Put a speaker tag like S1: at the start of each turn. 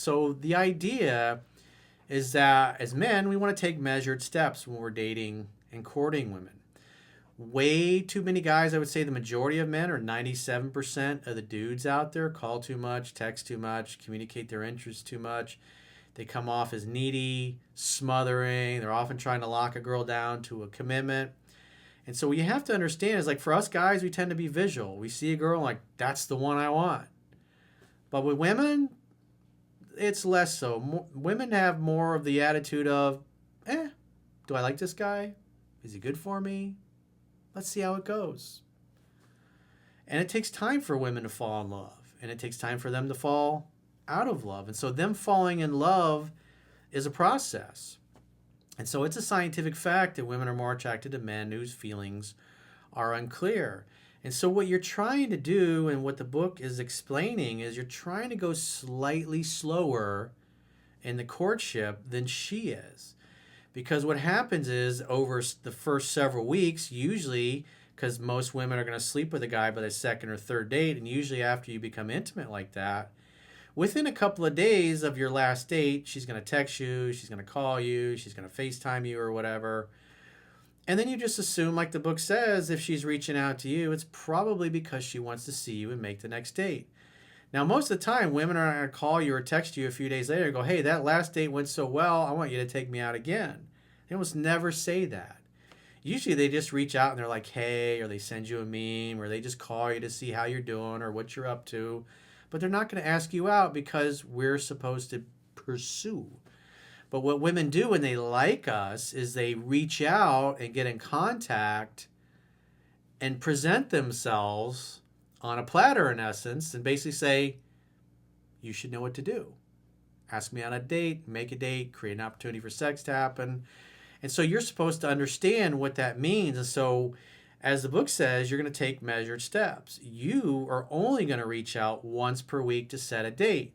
S1: So the idea is that as men, we want to take measured steps when we're dating and courting women. Way too many guys, I would say the majority of men, or 97% of the dudes out there, call too much, text too much, communicate their interests too much. They come off as needy, smothering. They're often trying to lock a girl down to a commitment. And so what you have to understand is, like, for us guys, we tend to be visual. We see a girl like, that's the one I want. But with women, it's less so. Women have more of the attitude of, do I like this guy? Is he good for me? Let's see how it goes. And it takes time for women to fall in love. And it takes time for them to fall out of love. And so them falling in love is a process. And so it's a scientific fact that women are more attracted to men whose feelings are unclear. And so what you're trying to do, and what the book is explaining, is you're trying to go slightly slower in the courtship than she is. Because what happens is, over the first several weeks, usually, because most women are going to sleep with a guy by the second or third date, and usually after you become intimate like that, within a couple of days of your last date, she's going to text you, she's going to call you, she's going to FaceTime you or whatever. And then you just assume, like the book says, if she's reaching out to you, it's probably because she wants to see you and make the next date. Now, most of the time, women are going to call you or text you a few days later and go, hey, that last date went so well, I want you to take me out again. They almost never say that. Usually they just reach out and they're like, hey, or they send you a meme, or they just call you to see how you're doing or what you're up to. But they're not going to ask you out because we're supposed to pursue. But what women do when they like us is they reach out and get in contact and present themselves on a platter, in essence, and basically say, you should know what to do. Ask me on a date, make a date, create an opportunity for sex to happen. And so you're supposed to understand what that means. And so, as the book says, you're going to take measured steps. You are only going to reach out once per week to set a date.